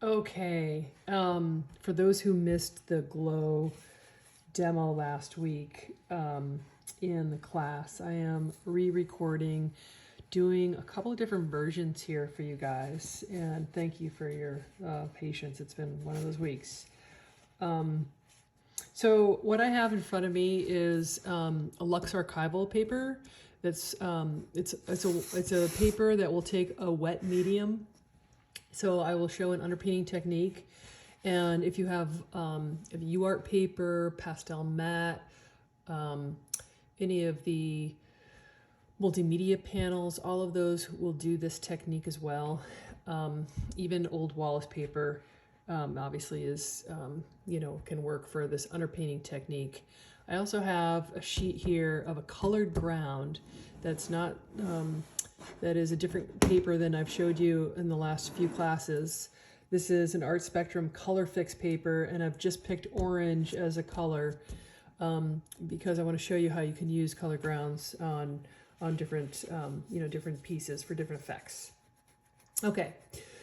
Okay, for those who missed the glow demo last week in the class, I am re-recording, doing a couple of different versions here for you guys, and thank you for your patience. It's been one of those weeks. So what I have in front of me is a Lux archival paper. That's it's a paper that will take a wet medium. So I will show an underpainting technique, and if you have if UArt paper, pastel matte, any of the multimedia panels, all of those will do this technique as well. Even old Wallace paper obviously is, can work for this underpainting technique. I also have a sheet here of a colored ground that's not, that is a different paper than I've showed you in the last few classes. This is an Art Spectrum Colorfix paper, and I've just picked orange as a color because I want to show you how you can use color grounds on different, different pieces for different effects. Okay,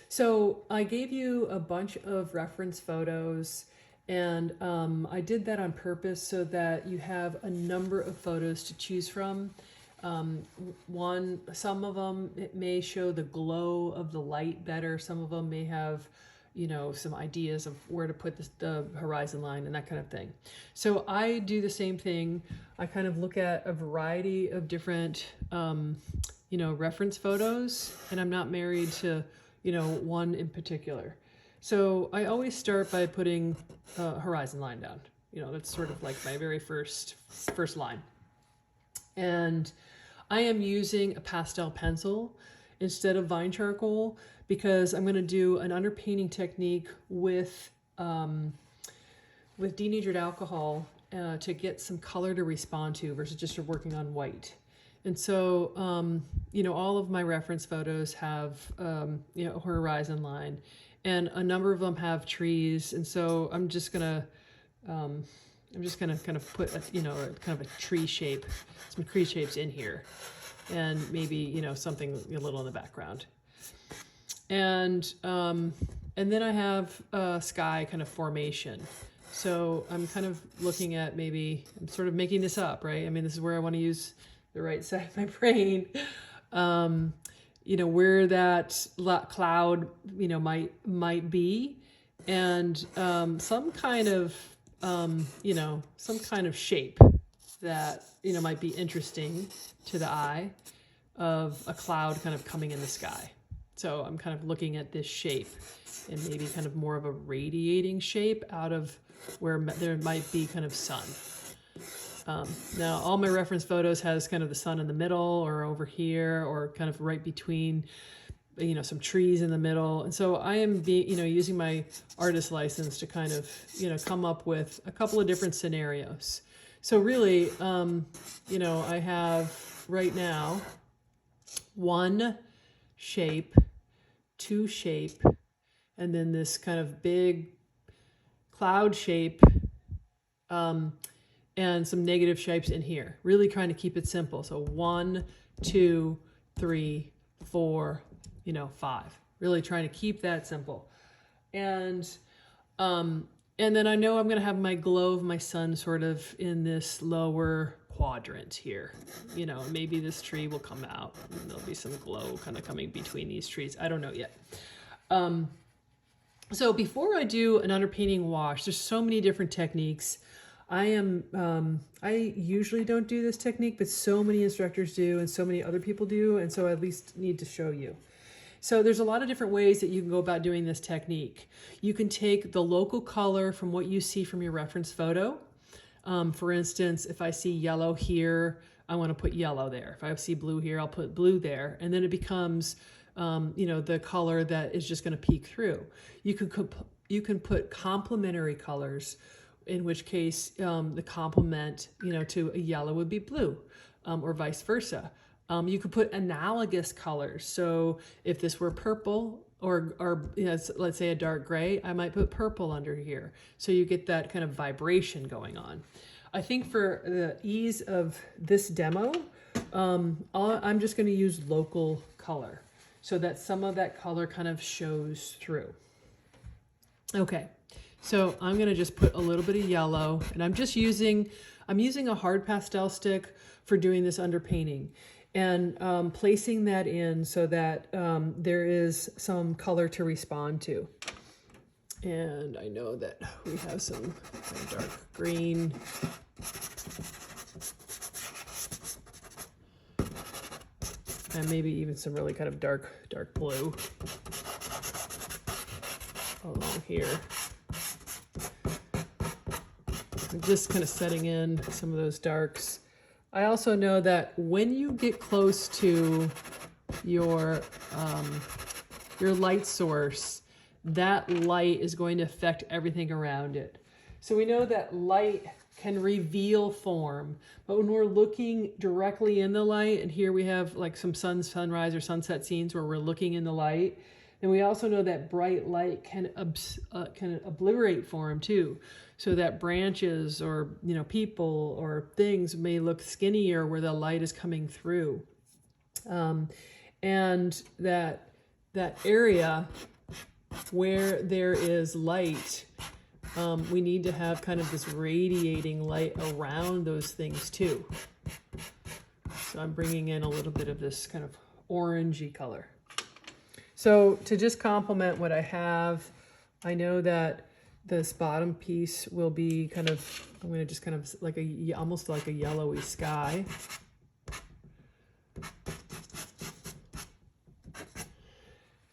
so I gave you a bunch of reference photos, and I did that on purpose so that you have a number of photos to choose from. Some of them, it may show the glow of the light better. Some of them may have, some ideas of where to put the horizon line and that kind of thing. So I do the same thing. I kind of look at a variety of different, reference photos, and I'm not married to, one in particular. So I always start by putting a horizon line down. That's sort of like my very first line. And I am using a pastel pencil instead of vine charcoal because I'm going to do an underpainting technique with denatured alcohol to get some color to respond to versus just working on white. And so, all of my reference photos have, a horizon line, and a number of them have trees. And so I'm just gonna kind of put kind of a tree shape, some tree shapes in here, and maybe something a little in the background. And then I have a sky kind of formation. So I'm kind of looking at I'm sort of making this up, right? I mean, this is where I want to use the right side of my brain. Where that cloud, might be, and some kind of shape that, might be interesting to the eye of a cloud kind of coming in the sky. So I'm kind of looking at this shape and maybe kind of more of a radiating shape out of where there might be kind of sun. Now all my reference photos has kind of the sun in the middle or over here or kind of right between, some trees in the middle. And so I am using my artist license to kind of, come up with a couple of different scenarios. So really, I have right now one shape, two shape, and then this kind of big cloud shape, and some negative shapes in here. Really trying to keep it simple. So 1, 2, 3, 4, 5. Really trying to keep that simple. And then I know I'm going to have my glow of my sun sort of in this lower quadrant here. Maybe this tree will come out and there'll be some glow kind of coming between these trees. I don't know yet. So before I do an underpainting wash, there's so many different techniques. I usually don't do this technique, but so many instructors do and so many other people do. And so I at least need to show you. So there's a lot of different ways that you can go about doing this technique. You can take the local color from what you see from your reference photo. For instance, if I see yellow here, I want to put yellow there. If I see blue here, I'll put blue there. And then it becomes, the color that is just going to peek through. You can put complementary colors, in which case the complement, to a yellow would be blue, or vice versa. You could put analogous colors. So if this were purple or let's say a dark gray, I might put purple under here. So you get that kind of vibration going on. I think for the ease of this demo, I'm just going to use local color so that some of that color kind of shows through. Okay, so I'm gonna just put a little bit of yellow, and I'm using a hard pastel stick for doing this underpainting, and placing that in so that there is some color to respond to. And I know that we have some kind of dark green. And maybe even some really kind of dark blue along here. I'm just kind of setting in some of those darks. I also know that when you get close to your light source, that light is going to affect everything around it. So we know that light can reveal form, but when we're looking directly in the light, and here we have like some sunrise or sunset scenes where we're looking in the light, and we also know that bright light can obliterate form too, so that branches or people or things may look skinnier where the light is coming through, and that area where there is light, we need to have kind of this radiating light around those things too. So I'm bringing in a little bit of this kind of orangey color. So to just complement what I have, I know that this bottom piece will be kind of, I'm going to just kind of like almost like a yellowy sky.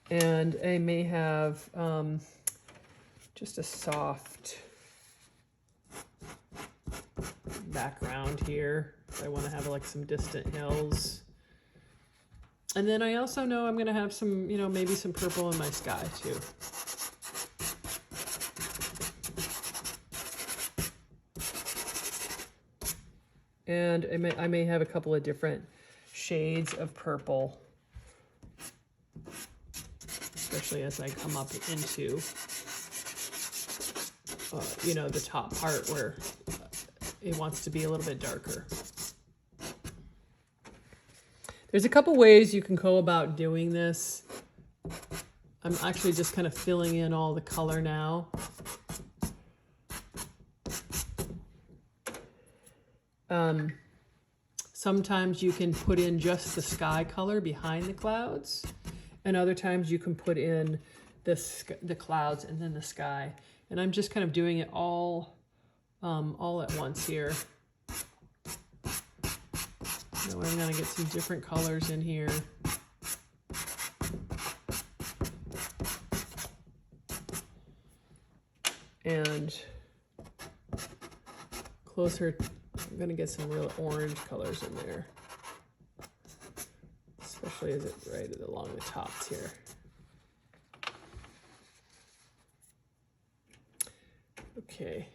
And I may have just a soft background here. I want to have like some distant hills. And then I also know I'm going to have some, maybe some purple in my sky too. And I may have a couple of different shades of purple, especially as I come up into, the top part where it wants to be a little bit darker. There's a couple ways you can go about doing this. I'm actually just kind of filling in all the color now. Sometimes you can put in just the sky color behind the clouds, and other times you can put in the clouds and then the sky. And I'm just kind of doing it all at once here. So I'm going to get some different colors in here. And closer, I'm going to get some real orange colors in there, especially as it right along the tops here. Okay,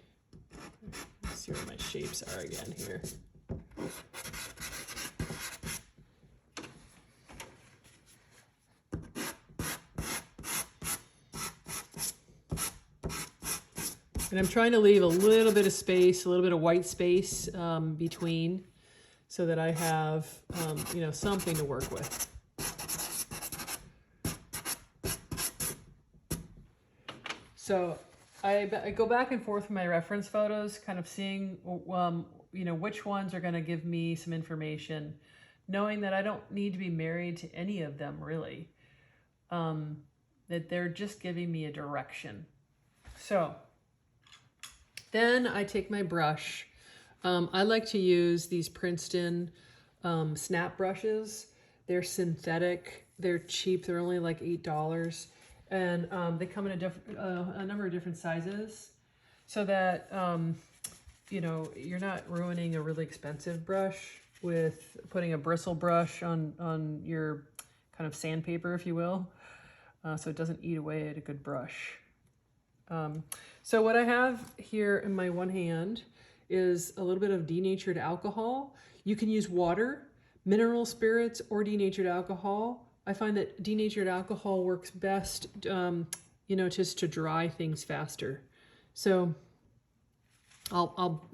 let's see where my shapes are again here. And I'm trying to leave a little bit of space, a little bit of white space between, so that I have, something to work with. So I go back and forth with my reference photos, kind of seeing, which ones are going to give me some information, knowing that I don't need to be married to any of them really, that they're just giving me a direction. So then I take my brush. I like to use these Princeton snap brushes. They're synthetic, they're cheap, they're only like $8. And they come in a number of different sizes, so that you're not ruining a really expensive brush with putting a bristle brush on your kind of sandpaper, if you will, so it doesn't eat away at a good brush. So what I have here in my one hand is a little bit of denatured alcohol. You can use water, mineral spirits, or denatured alcohol. I find that denatured alcohol works best, just to dry things faster. So I'll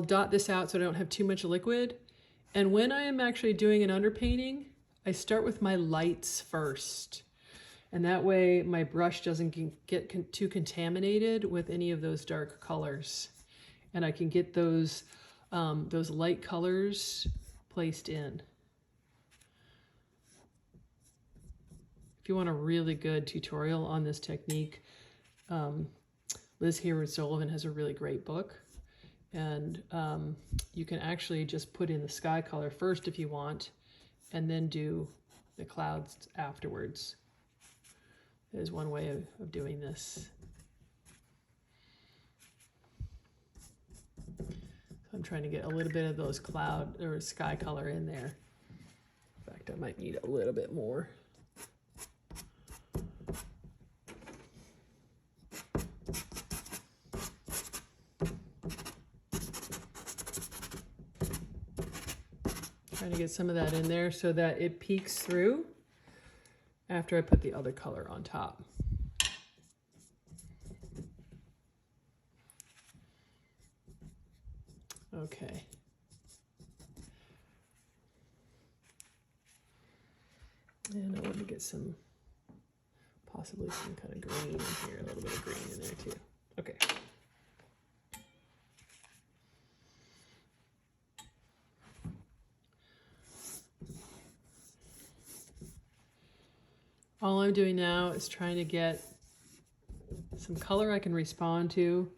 dot this out so I don't have too much liquid. And when I am actually doing an underpainting, I start with my lights first. And that way my brush doesn't get too contaminated with any of those dark colors. And I can get those light colors placed in. If you want a really good tutorial on this technique, Liz Hayward Sullivan has a really great book. And you can actually just put in the sky color first if you want, and then do the clouds afterwards. There's one way of doing this. So I'm trying to get a little bit of those cloud or sky color in there. In fact, I might need a little bit more. Trying to get some of that in there so that it peeks through after I put the other color on top. Okay. And I want to get possibly some kind of green in here, a little bit of green in there too. Okay. All I'm doing now is trying to get some color I can respond to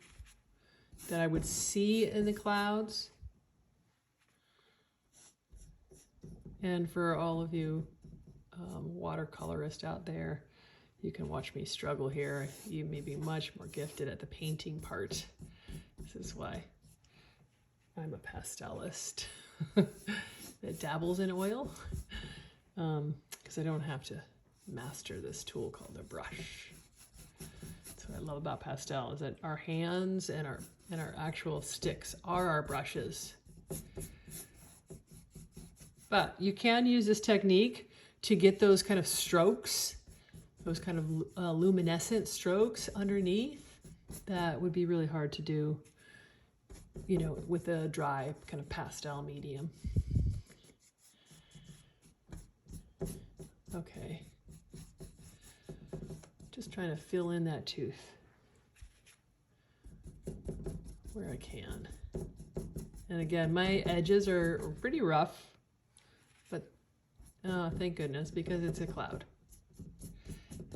that I would see in the clouds. And for all of you watercolorists out there, you can watch me struggle here. You may be much more gifted at the painting part. This is why I'm a pastelist that dabbles in oil, because I don't have to master this tool called the brush. That's what I love about pastel, is that our hands and our actual sticks are our brushes. But you can use this technique to get those kind of strokes, those kind of luminescent strokes underneath that would be really hard to do, you know, with a dry kind of pastel medium. Okay. Just trying to fill in that tooth where I can. And again, my edges are pretty rough, but thank goodness, because it's a cloud.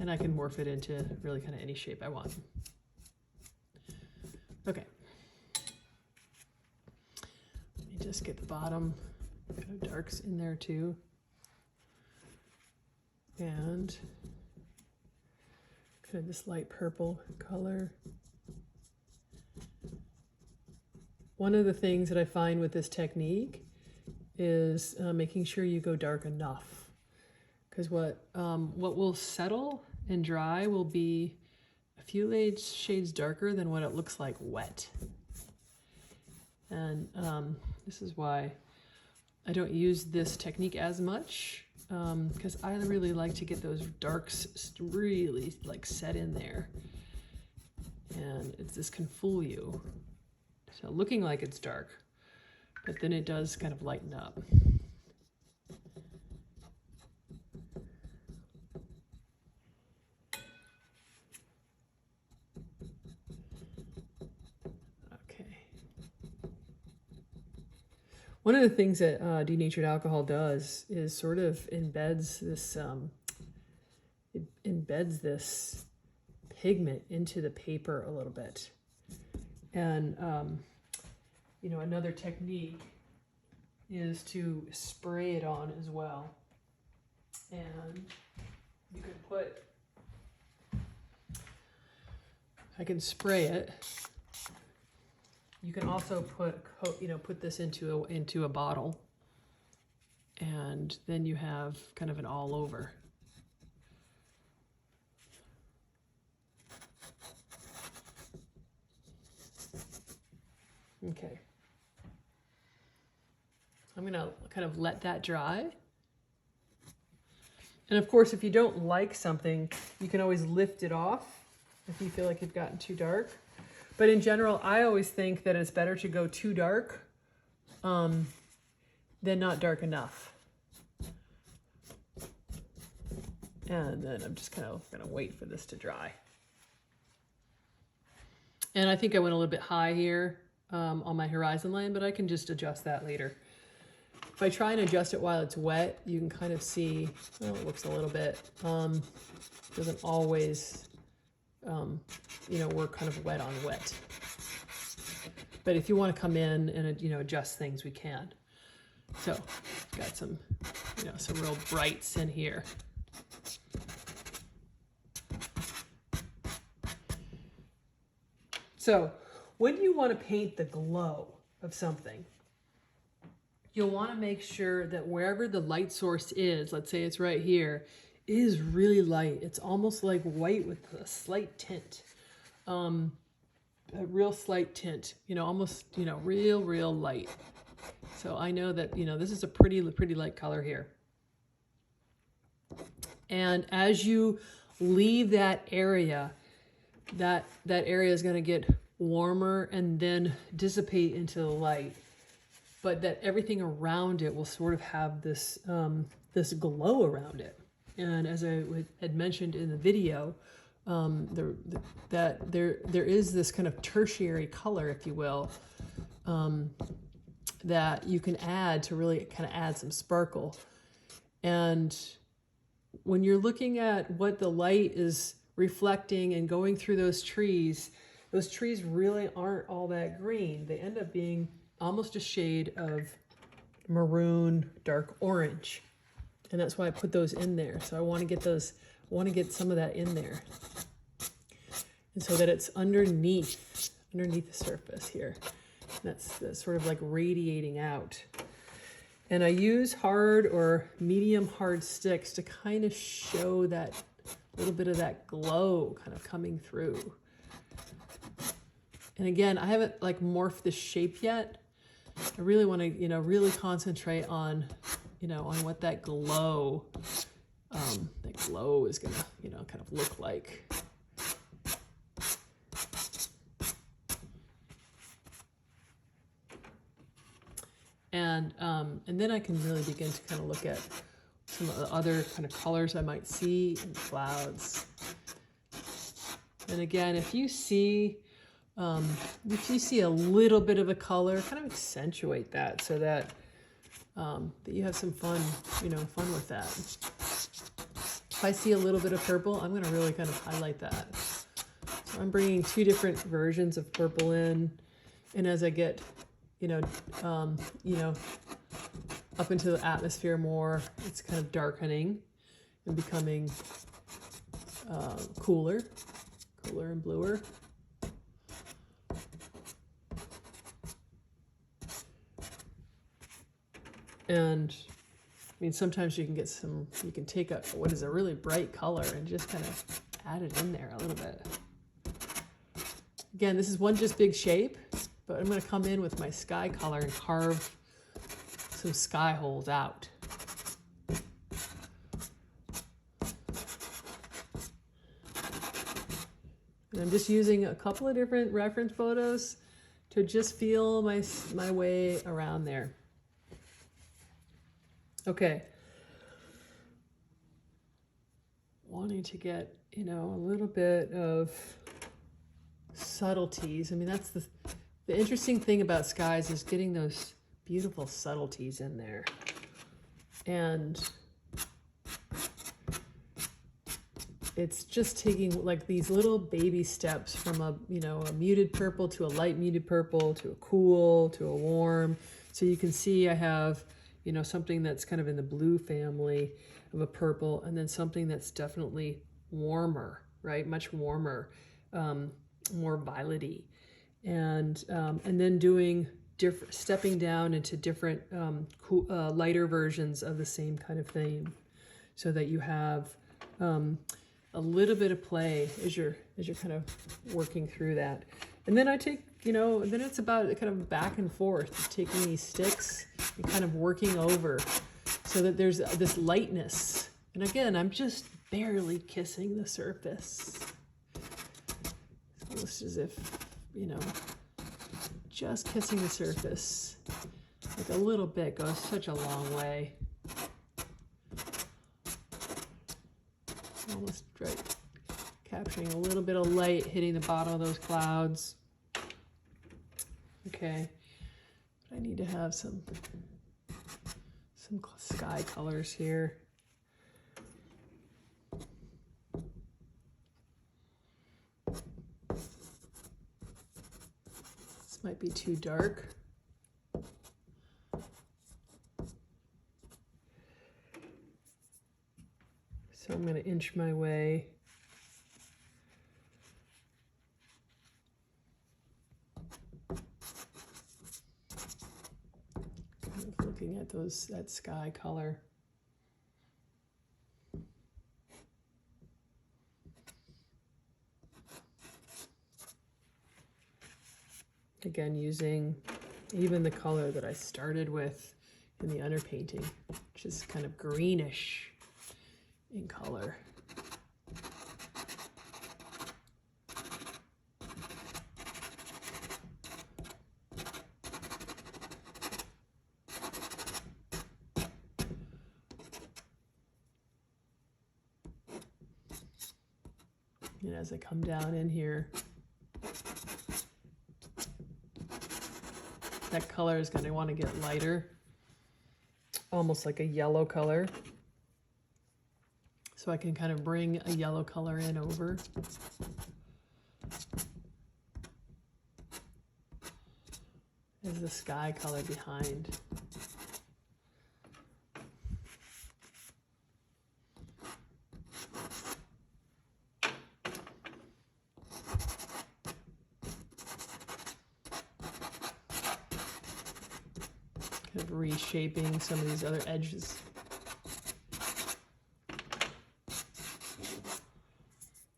And I can morph it into really kind of any shape I want. Okay. Let me just get the bottom kind of darks in there too. And kind of this light purple color. One of the things that I find with this technique is making sure you go dark enough, because what will settle and dry will be a few shades darker than what it looks like wet. And this is why I don't use this technique as much, because I really like to get those darks really like set in there, and this can fool you. So looking like it's dark, but then it does kind of lighten up. Okay. One of the things that denatured alcohol does is sort of embeds this pigment into the paper a little bit. And you know, another technique is to spray it on as well. And you can I can spray it. You can also put this into a bottle, and then you have kind of an all over. Okay. I'm gonna kind of let that dry. And of course, if you don't like something, you can always lift it off if you feel like you've gotten too dark. But in general, I always think that it's better to go too dark than not dark enough. And then I'm just kind of gonna wait for this to dry. And I think I went a little bit high here on my horizon line, but I can just adjust that later. If I try and adjust it while it's wet, you can kind of see, well, it looks a little bit, doesn't always, you know, work kind of wet on wet. But if you want to come in and, you know, adjust things, we can. So got some, you know, some real brights in here. So when you want to paint the glow of something, you'll want to make sure that wherever the light source is, let's say it's right here, is really light. It's almost like white with a slight tint, a real slight tint, you know, almost, you know, real light. So I know that, you know, this is a pretty light color here. And as you leave that area, that area is going to get warmer and then dissipate into the light, but that everything around it will sort of have this this glow around it. And as I had mentioned in the video, that there is this kind of tertiary color, if you will, that you can add to really kind of add some sparkle. And when you're looking at what the light is reflecting and going through those trees really aren't all that green. They end up being almost a shade of maroon, dark orange. And that's why I put those in there. So I want to get those, I want to get some of that in there. And so that it's underneath the surface here. That's sort of like radiating out. And I use hard or medium hard sticks to kind of show that little bit of that glow kind of coming through. And again, I haven't like morphed the shape yet. I really want to, you know, really concentrate on, you know, on what that glow is gonna, you know, kind of look like. And then I can really begin to kind of look at some of the other kind of colors I might see in the clouds. And again, if you see a little bit of a color, kind of accentuate that so that that you have some fun, you know, fun with that. If I see a little bit of purple, I'm going to really kind of highlight that. So I'm bringing two different versions of purple in, and as I get, you know, up into the atmosphere more, it's kind of darkening and becoming cooler and bluer. And I mean, sometimes you can get you can take what is a really bright color and just kind of add it in there a little bit. Again, this is one just big shape, but I'm going to come in with my sky color and carve some sky holes out. And I'm just using a couple of different reference photos to just feel my way around there. Okay. Wanting to get, you know, a little bit of subtleties. I mean, that's the interesting thing about skies is getting those beautiful subtleties in there. And it's just taking like these little baby steps from a muted purple to a light muted purple to a cool to a warm. So you can see I have, you know, something that's kind of in the blue family of a purple, and then something that's definitely warmer, right? Much warmer, more violet-y. And then doing stepping down into different lighter versions of the same kind of theme, so that you have a little bit of play as you're kind of working through that. And then I take, you know, then it's about kind of back and forth, taking these sticks and kind of working over so that there's this lightness. And again, I'm just barely kissing the surface. It's almost as if, you know, just kissing the surface, like a little bit, goes such a long way. almost right, capturing a little bit of light hitting the bottom of those clouds. Okay, but I need to have some sky colors here. This might be too dark. So I'm going to inch my way. Kind of looking at that sky color. Again, using even the color that I started with in the underpainting, which is kind of greenish in color. And as I come down in here, that color is going to want to get lighter, almost like a yellow color. So I can kind of bring a yellow color in over. As the sky color behind. Kind of reshaping some of these other edges.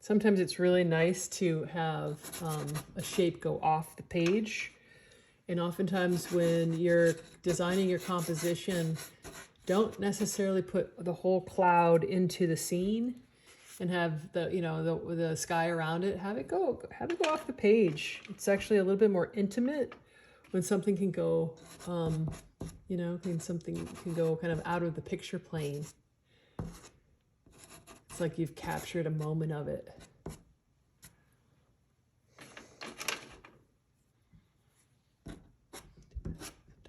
Sometimes it's really nice to have a shape go off the page. And oftentimes when you're designing your composition, don't necessarily put the whole cloud into the scene and have the sky around it. Have it go off the page. It's actually a little bit more intimate when something can go, something can go kind of out of the picture plane. It's like you've captured a moment of it.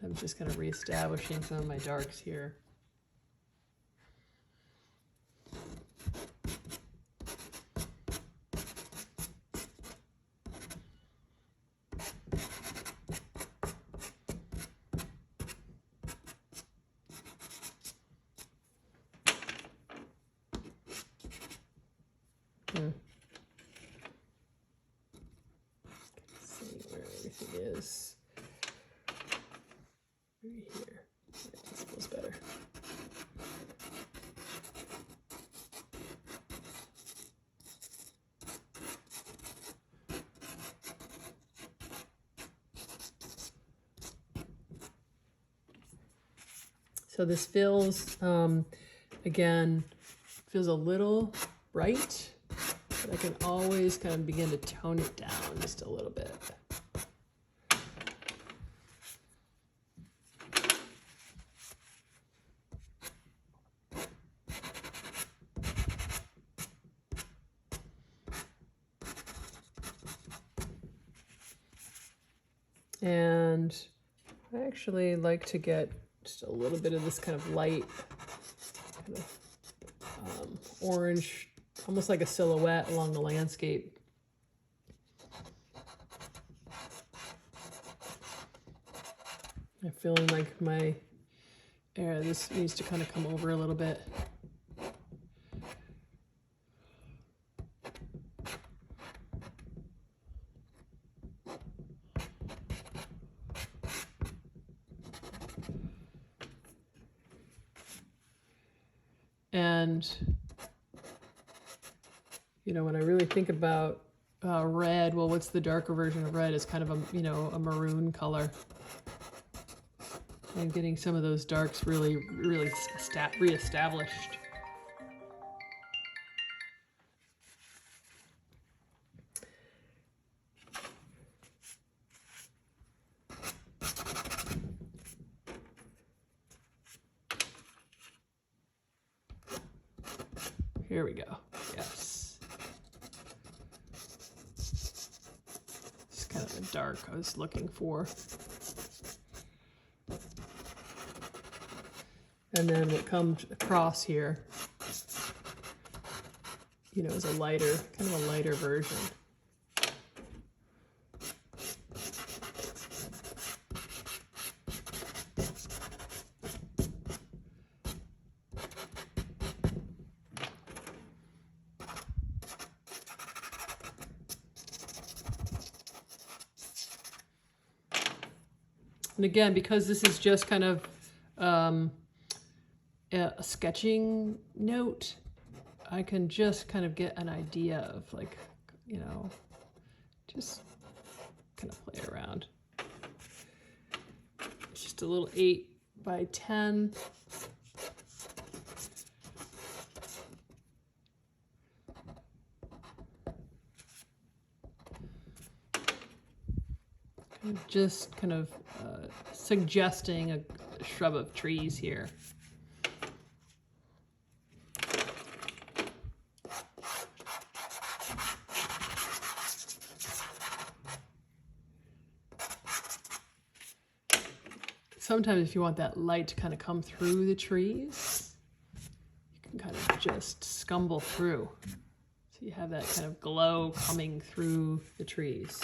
I'm just kind of reestablishing some of my darks here. See where everything is. Right here. Yeah, this feels better. So this feels, again, feels a little bright, but I can always kind of begin to tone it down just a little bit. And I actually like to get just a little bit of this kind of light, kind of orange, almost like a silhouette along the landscape. I'm feeling like my this needs to kind of come over a little bit. And, when I really think about red, well, what's the darker version of red? It's kind of a maroon color. And getting some of those darks really reestablished. Here we go. Yeah. kind of the dark I was looking for. And then what comes across here, you know, is a lighter, kind of a lighter version. And again, because this is just kind of a sketching note, I can just kind of get an idea of, like, you know, just kind of play around. It's just a little 8 by 10. Just kind of suggesting a shrub of trees here. Sometimes if you want that light to kind of come through the trees, you can kind of just scumble through. So you have that kind of glow coming through the trees.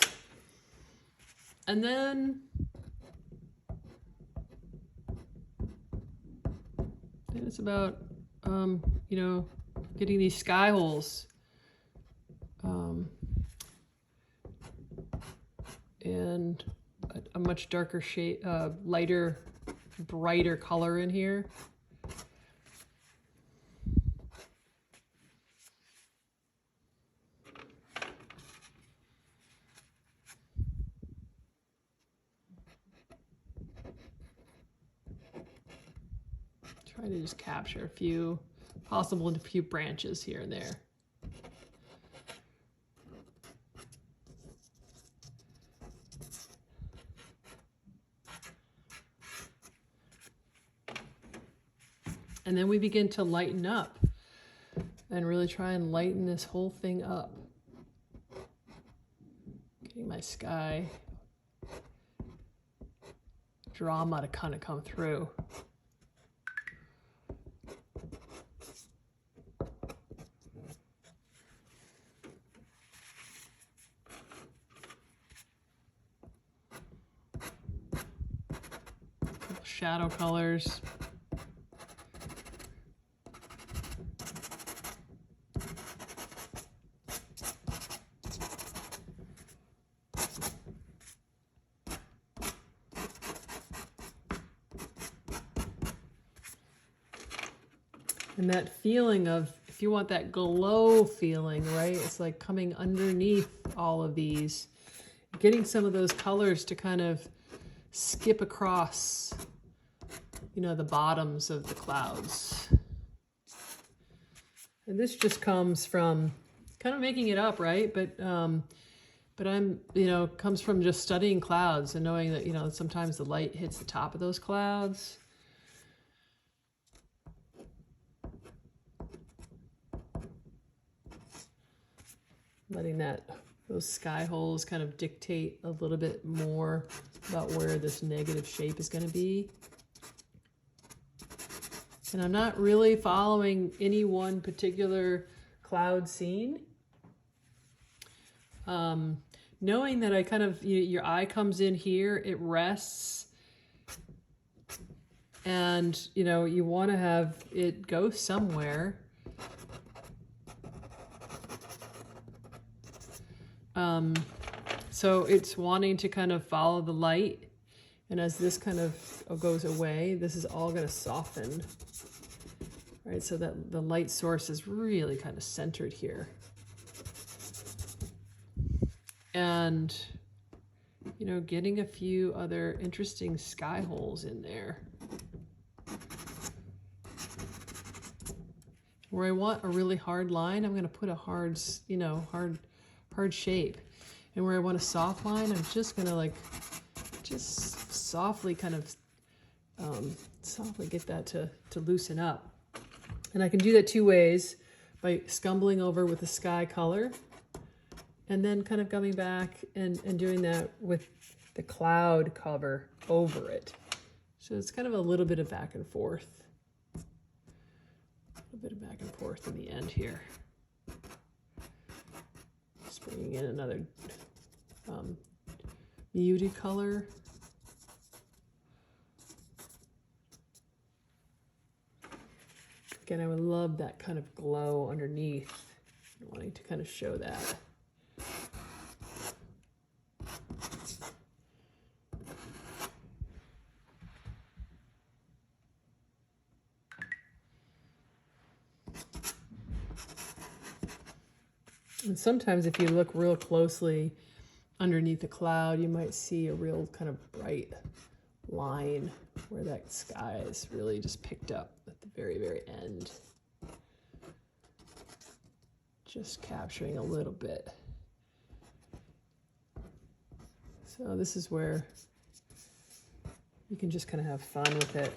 And then it's about, you know, getting these sky holes and a much darker shade, lighter, brighter color in here. Try to just capture a few branches here and there. And then we begin to lighten up and really try and lighten this whole thing up. Getting my sky drama to kind of come through. Shadow colors. And that feeling of, if you want that glow feeling, right? It's like coming underneath all of these, getting some of those colors to kind of skip across, you know, the bottoms of the clouds. And this just comes from kind of making it up, right? But I'm, you know, comes from just studying clouds and knowing that, you know, sometimes the light hits the top of those clouds. Letting those sky holes kind of dictate a little bit more about where this negative shape is going to be. And I'm not really following any one particular cloud scene. Knowing that I kind of, your eye comes in here, it rests, and, you know, you want to have it go somewhere. So it's wanting to kind of follow the light, and as this kind of goes away, this is all going to soften, right? So that the light source is really kind of centered here. And, you know, getting a few other interesting sky holes in there. Where I want a really hard line, I'm going to put a hard, you know, hard shape. And where I want a soft line, I'm just going to, like, just softly kind of softly get that to loosen up. And I can do that two ways: by scumbling over with the sky color and then kind of coming back and doing that with the cloud cover over it. So it's kind of a little bit of back and forth. A little bit of back and forth in the end here. Just bringing in another muted color. Again, I would love that kind of glow underneath. Wanting to kind of show that. And sometimes if you look real closely underneath the cloud, you might see a real kind of bright line where that sky is really just picked up at the very, very end. Just capturing a little bit. So this is where you can just kind of have fun with it.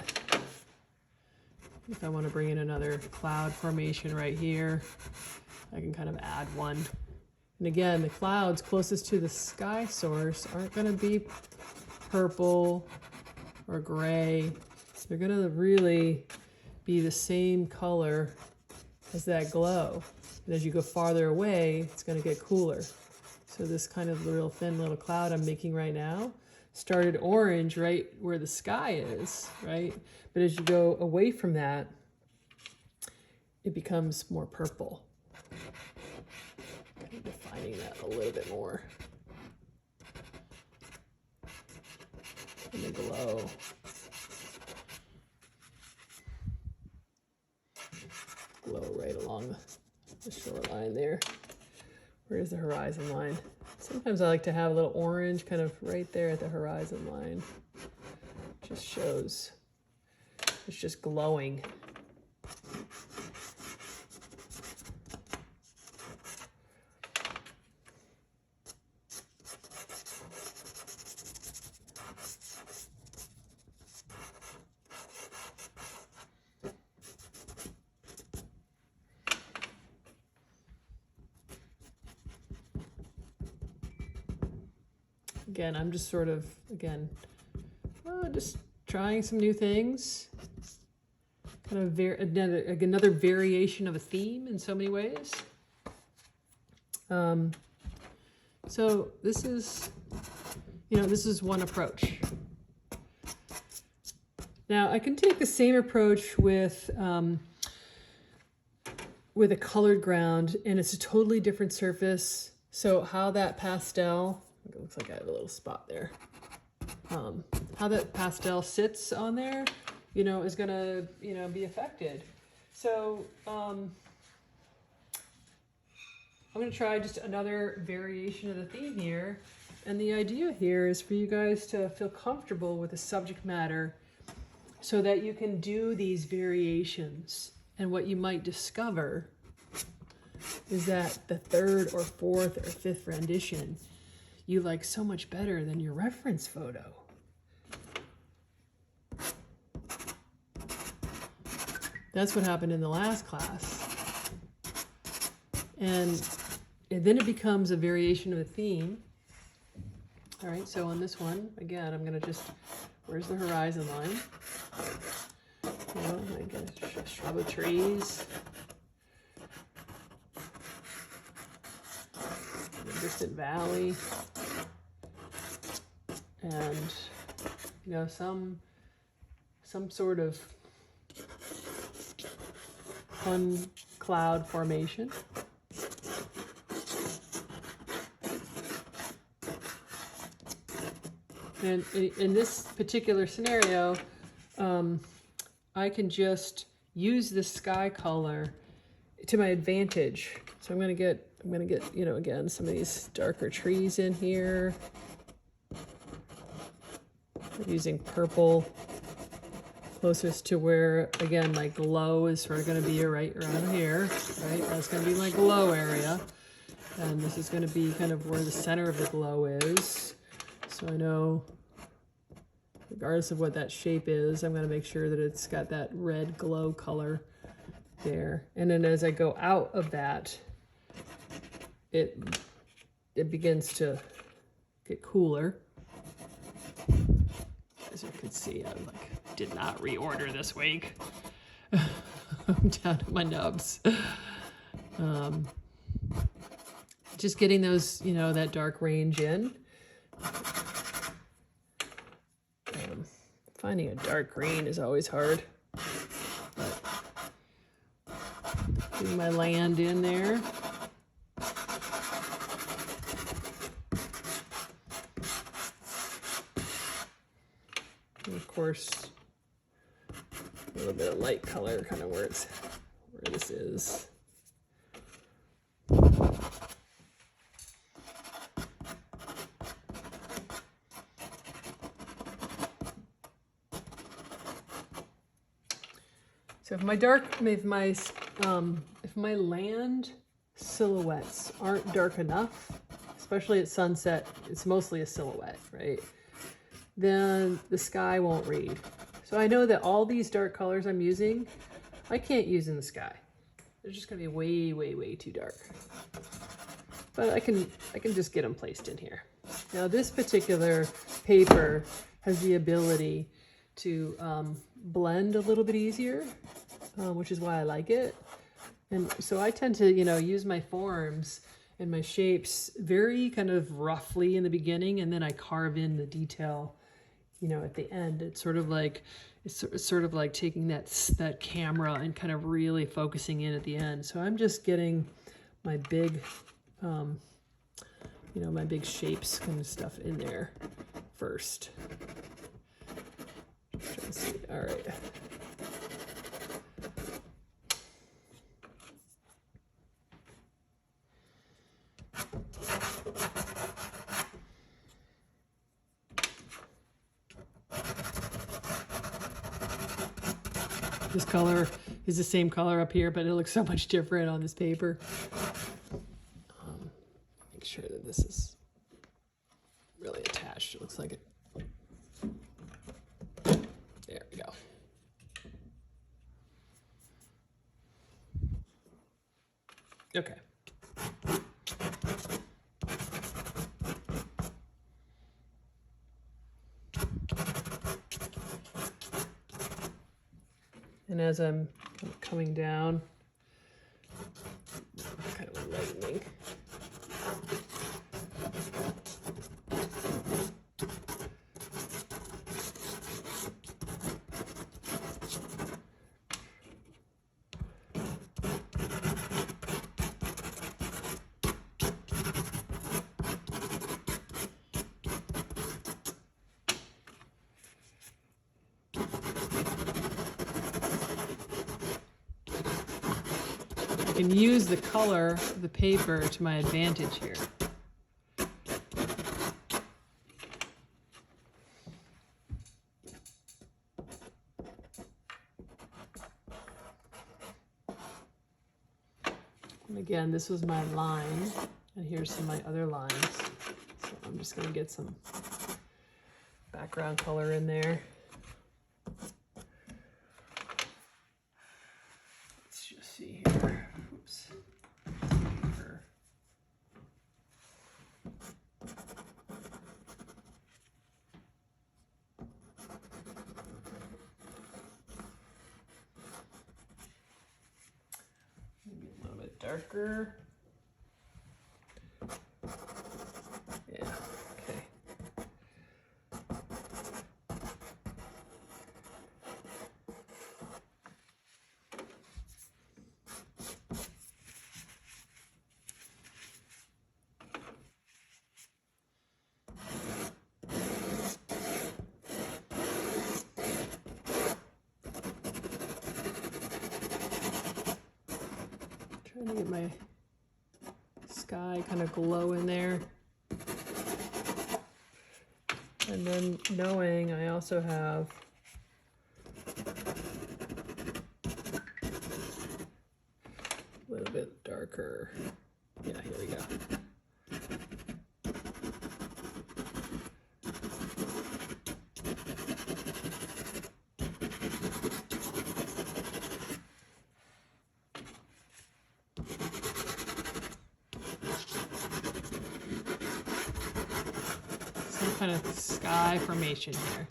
If I want to bring in another cloud formation right here, I can kind of add one. And again, the clouds closest to the sky source aren't going to be purple or gray. They're going to really be the same color as that glow. And as you go farther away, it's going to get cooler. So this kind of real thin little cloud I'm making right now started orange right where the sky is, right? But as you go away from that, it becomes more purple. Kind of defining that a little bit more. And the glow. Glow right along the shoreline there. Where's the horizon line? Sometimes I like to have a little orange kind of right there at the horizon line. Just shows, it's just glowing. Again, I'm just sort of, just trying some new things. Kind of another variation of a theme in so many ways. So this is, this is one approach. Now I can take the same approach with a colored ground, and it's a totally different surface. So how that pastel, it looks like I have a little spot there. How that pastel sits on there, is gonna, be affected. So I'm gonna try just another variation of the theme here. And the idea here is for you guys to feel comfortable with the subject matter so that you can do these variations. And what you might discover is that the third or fourth or fifth rendition you like so much better than your reference photo. That's what happened in the last class. And then it becomes a variation of a theme. All right, so on this one, again, I'm gonna just, where's the horizon line? I'm gonna shrub of trees. The distant valley. And, some sort of fun cloud formation. And in this particular scenario, I can just use the sky color to my advantage. So I'm gonna get, again, some of these darker trees in here. I'm using purple closest to where, again, my glow is sort of gonna be right around here, right? That's gonna be my glow area. And this is gonna be kind of where the center of the glow is. So I know, regardless of what that shape is, I'm going to make sure that it's got that red glow color there. And then as I go out of that, it it begins to get cooler. As you can see, I did not reorder this week. I'm down to my nubs. Just getting those, you know, that dark range in. Finding a dark green is always hard. But getting my land in there. And of course, a little bit of light color, kind of where this is. So if my land silhouettes aren't dark enough, especially at sunset, it's mostly a silhouette, right? Then the sky won't read. So I know that all these dark colors I'm using, I can't use in the sky. They're just gonna be way, way, way too dark. But I can just get them placed in here. Now this particular paper has the ability to blend a little bit easier, which is why I like it. And so I tend to, you know, use my forms and my shapes very kind of roughly in the beginning, and then I carve in the detail, you know, at the end. It's sort of like taking that camera and kind of really focusing in at the end. So I'm just getting my big, you know, my big shapes kind of stuff in there first. Trying to see. All right. This color is the same color up here, but it looks so much different on this paper. Make sure that this is really attached. It looks like it. There we go. Okay. And as I'm coming down, kind of lightening. I can use the color of the paper to my advantage here. And again, this was my line, and here's some of my other lines. So I'm just going to get some background color in there. Let's just see here. Oops. Maybe a little bit darker. Yeah, okay. Trying to get my sky kind of glow in there. And then knowing I also have a little bit darker. Yeah, here we go. kind of sky formation here.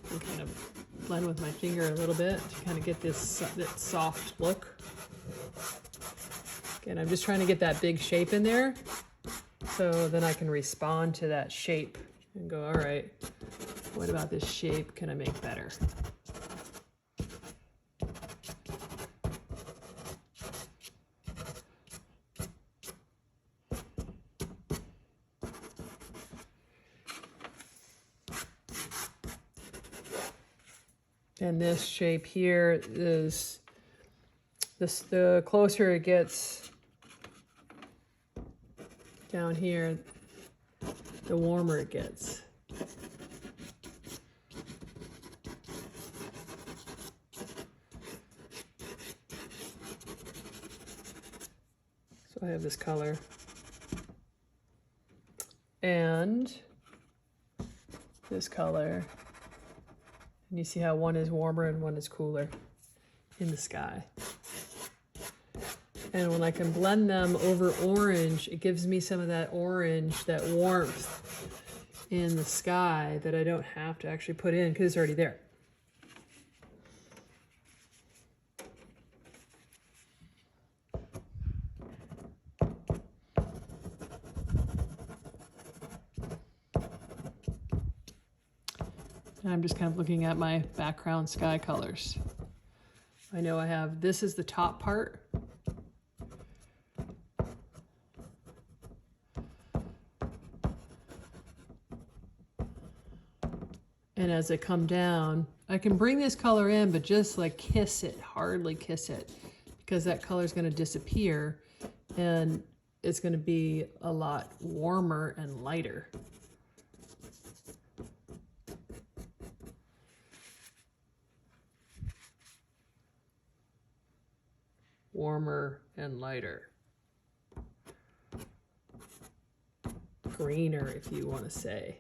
And kind of blend with my finger a little bit to kind of get this that soft look. Again, I'm just trying to get that big shape in there so then I can respond to that shape and go, all right, what about this shape can I make better? And this shape here is this, the closer it gets down here, the warmer it gets. So I have this color. And this color. And you see how one is warmer and one is cooler in the sky. And when I can blend them over orange, it gives me some of that orange, that warmth in the sky that I don't have to actually put in because it's already there. And I'm just kind of looking at my background sky colors. I know I have, this is the top part. And as I come down, I can bring this color in, but just like kiss it, hardly kiss it, because that color is going to disappear and it's going to be a lot warmer and lighter. Warmer and lighter. Greener, if you want to say.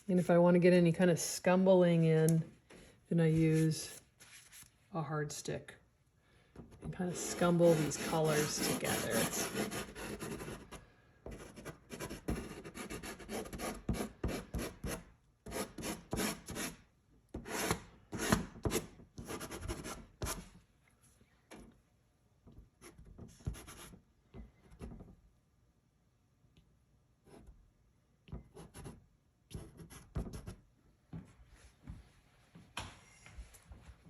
And if I want to get any kind of scumbling in, then I use a hard stick and kind of scumble these colors together.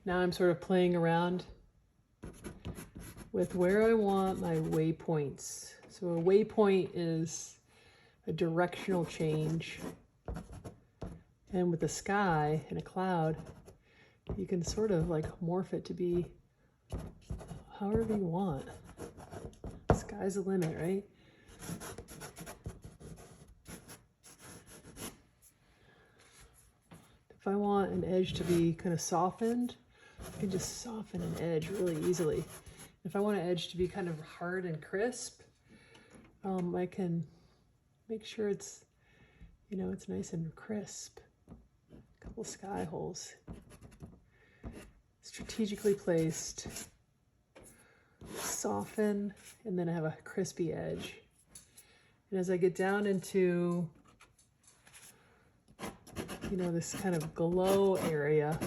Now I'm sort of playing around with where I want my waypoints. So a waypoint is a directional change. And with the sky and a cloud, you can sort of like morph it to be however you want. Sky's the limit, right? If I want an edge to be kind of softened, I can just soften an edge really easily. If I want an edge to be kind of hard and crisp, I can make sure it's, you know, it's nice and crisp. A couple sky holes. Strategically placed. Soften, and then I have a crispy edge. And as I get down into, you know, this kind of glow area,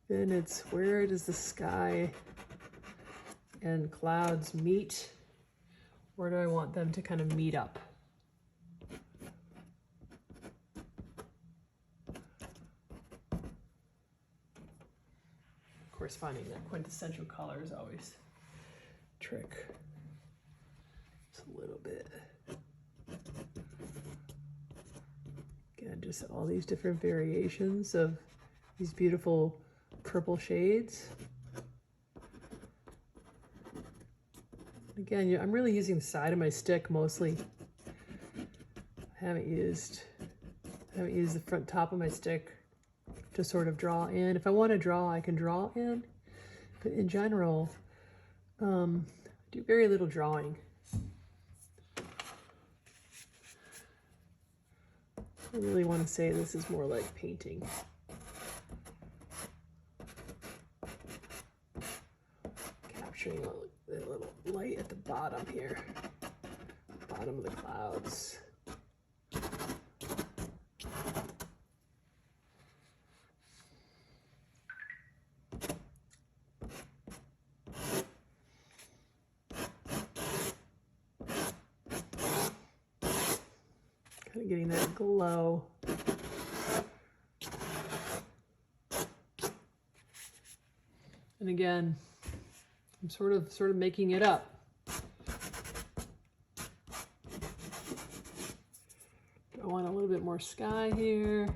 then it's where does the sky and clouds meet? Where do I want them to kind of meet up? Of course, finding that quintessential color is always a trick. Just a little bit. Again, just all these different variations of these beautiful purple shades. Again, I'm really using the side of my stick mostly I haven't used the front top of my stick to sort of draw in. If I want to draw, I can draw in, but in general, I do very little drawing. I really want to say this is more like painting. Capturing a little light at the bottom here, bottom of the clouds. Kind of getting that glow. And again, I'm sort of making it up. I want a little bit more sky here.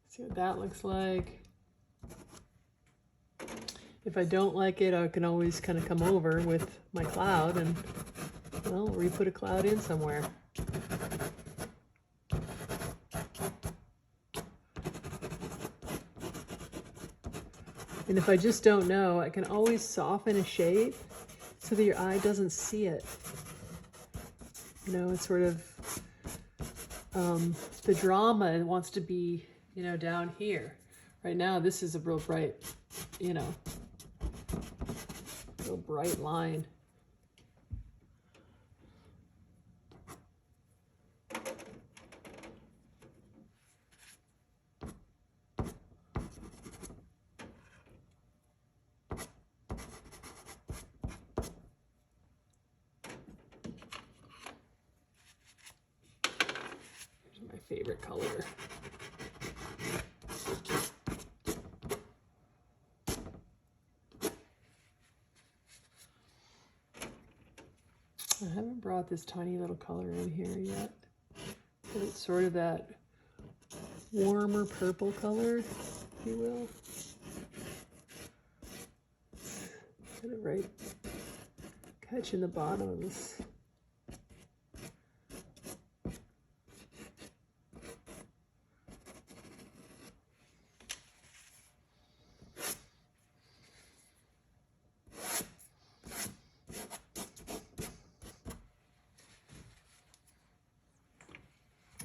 See what that looks like. If I don't like it, I can always kind of come over with my cloud and, well, re-put a cloud in somewhere. And if I just don't know, I can always soften a shape so that your eye doesn't see it. You know, it's sort of, the drama wants to be, you know, down here. Right now, this is a real bright, you know, real bright line. Here's my favorite color. I haven't brought this tiny little color in here yet, but it's sort of that warmer purple color, if you will. Kind of right catching the bottom of this.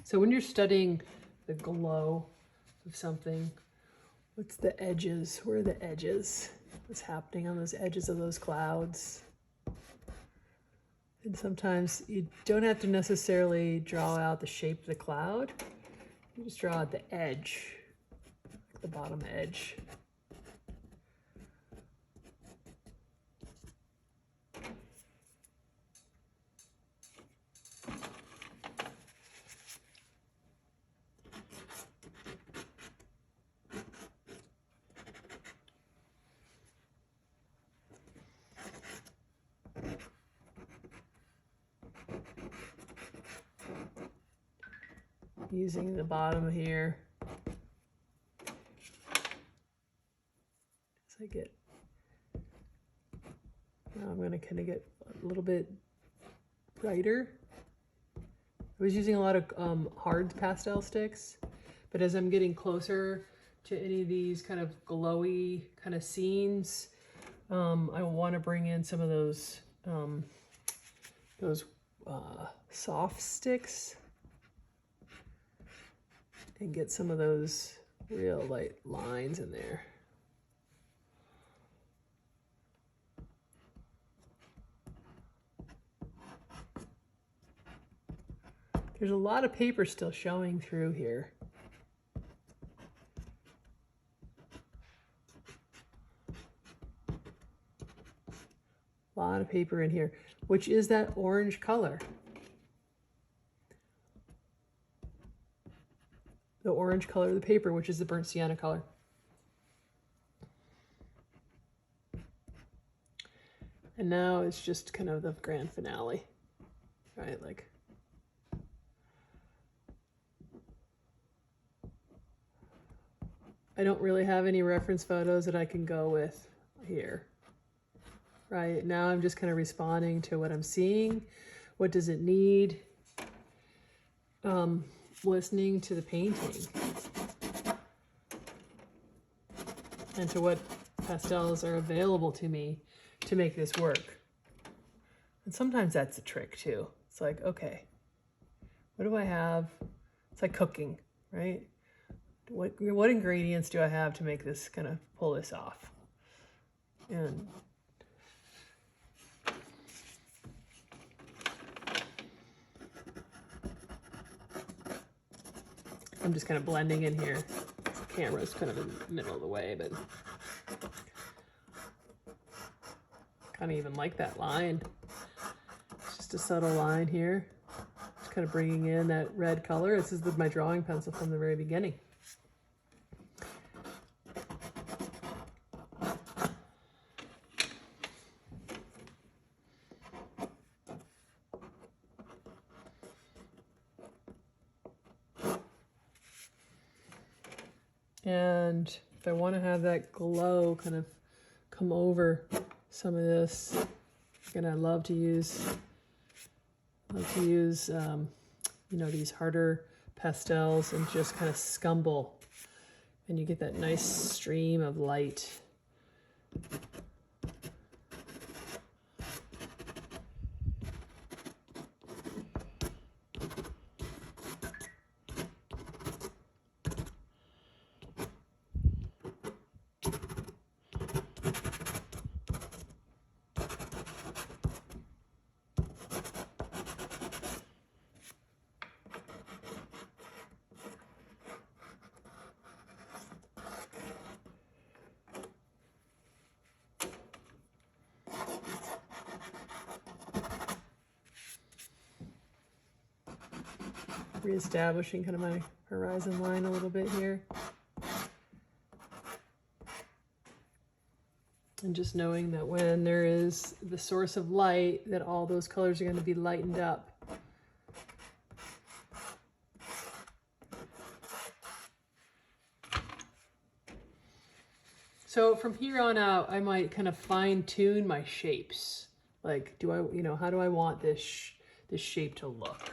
So when you're studying the glow of something, what's the edges? Where are the edges? What's happening on those edges of those clouds? And sometimes you don't have to necessarily draw out the shape of the cloud. You just draw out the edge, like the bottom edge. Using the bottom here as I get, now I'm going to kind of get a little bit brighter. I was using a lot of hard pastel sticks, but as I'm getting closer to any of these kind of glowy kind of scenes, I want to bring in some of those soft sticks and get some of those real light lines in there. There's a lot of paper still showing through here. A lot of paper in here, which is that orange color. The orange color of the paper, which is the burnt sienna color. And now it's just kind of the grand finale, right? Like, I don't really have any reference photos that I can go with here, right? Now I'm just kind of responding to what I'm seeing. What does it need? Listening to the painting and to what pastels are available to me to make this work. And sometimes that's a trick too. It's like, okay, what do I have? It's like cooking, right? What ingredients do I have to make this kind of pull this off? And I'm just kind of blending in here. The camera's kind of in the middle of the way, but kind of even like that line. It's just a subtle line here. Just kind of bringing in that red color. This is my drawing pencil from the very beginning. And if I want to have that glow kind of come over some of this, again, I love to use you know, these harder pastels and just kind of scumble, and you get that nice stream of light. Reestablishing kind of my horizon line a little bit here. And just knowing that when there is the source of light, that all those colors are going to be lightened up. So from here on out, I might kind of fine tune my shapes. Like, do I, you know, how do I want this shape to look?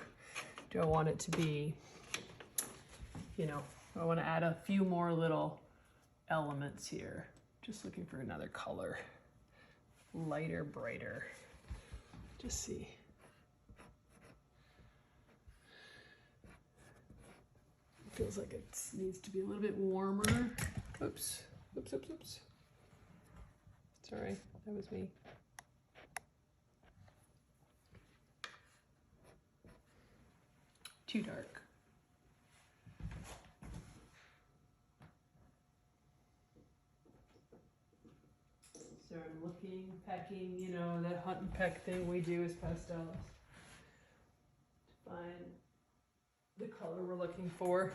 Do I want it to be, you know, I want to add a few more little elements here. Just looking for another color, lighter, brighter. Just see. It feels like it needs to be a little bit warmer. Oops, oops, oops, oops. Sorry, that was me. Too dark. So I'm looking, pecking, you know, that hunt and peck thing we do as pastels. To find the color we're looking for.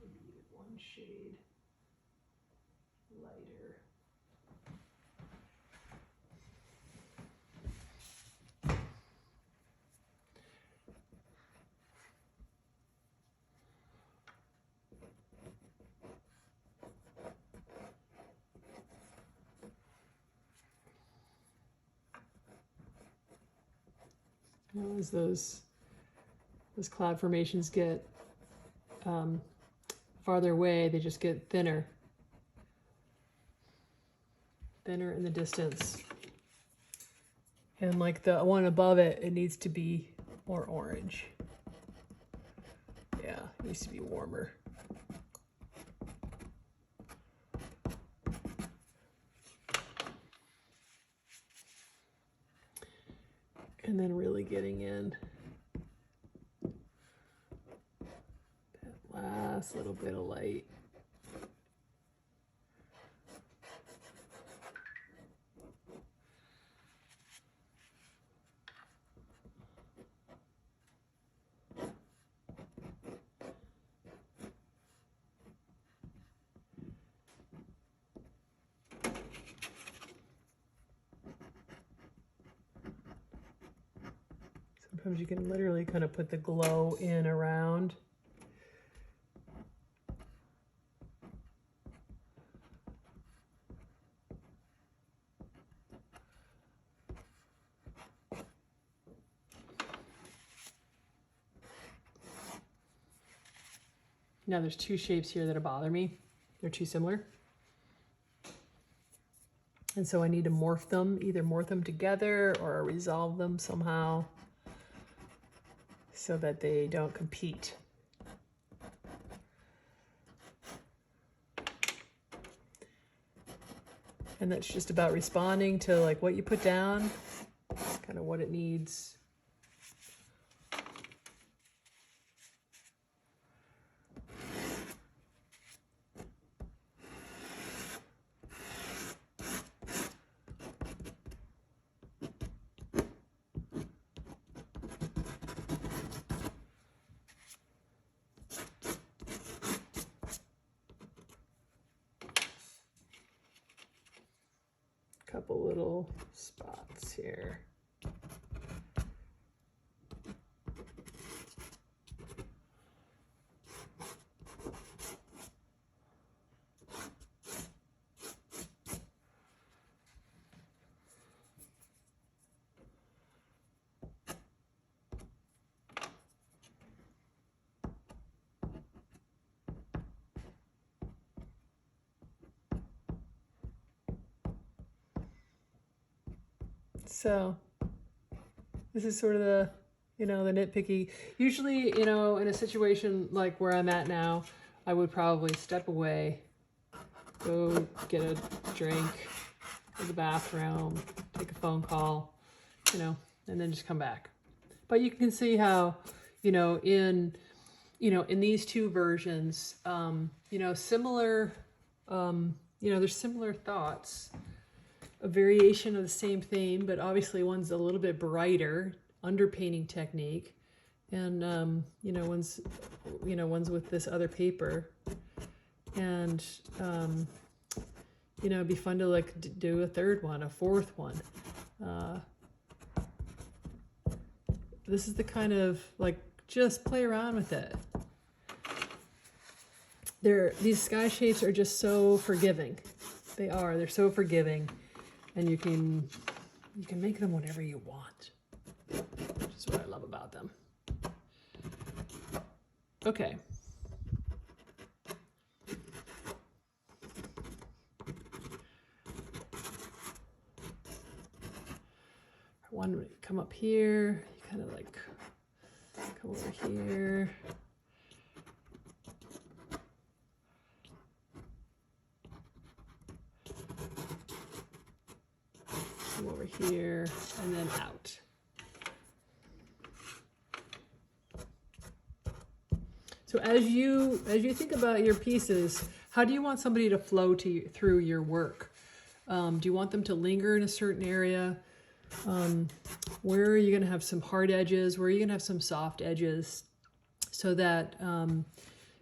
Maybe one shade lighter. As those cloud formations get farther away, they just get thinner in the distance. And like the one above it, it needs to be more orange. Yeah, it needs to be warmer. And then really getting in that last little bit of light. Sometimes you can literally kind of put the glow in around Now there's two shapes here that bother me. They're too similar. And so I need to morph them, either morph them together or resolve them somehow so that they don't compete. And that's just about responding to like what you put down, kind of what it needs. Couple little spots here. So this is sort of the, the nitpicky. Usually, in a situation like where I'm at now, I would probably step away, go get a drink, go to the bathroom, take a phone call, and then just come back. But you can see how, in these two versions, similar, there's similar thoughts. A variation of the same theme, but obviously one's a little bit brighter, underpainting technique, and one's with this other paper, and it'd be fun to like do a third one, a fourth one. This is the kind of like just play around with it. These sky shapes are just so forgiving. They're so forgiving. And you can make them whatever you want, which is what I love about them. Okay. One would come up here, you kind of like come over here. Over here and then out. So as you think about your pieces, how do you want somebody to flow through your work? Do you want them to linger in a certain area? Where are you going to have some hard edges? Where are you going to have some soft edges? So that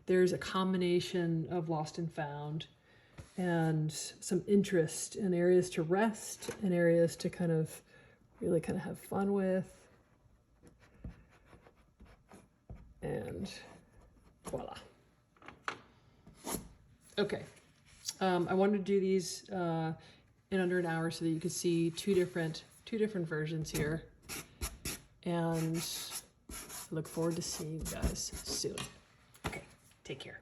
there's a combination of lost and found, and some interest in areas to rest and areas to really have fun with. And voila. Okay. I wanted to do these in under an hour so that you could see two different versions here. And I look forward to seeing you guys soon. Okay, take care.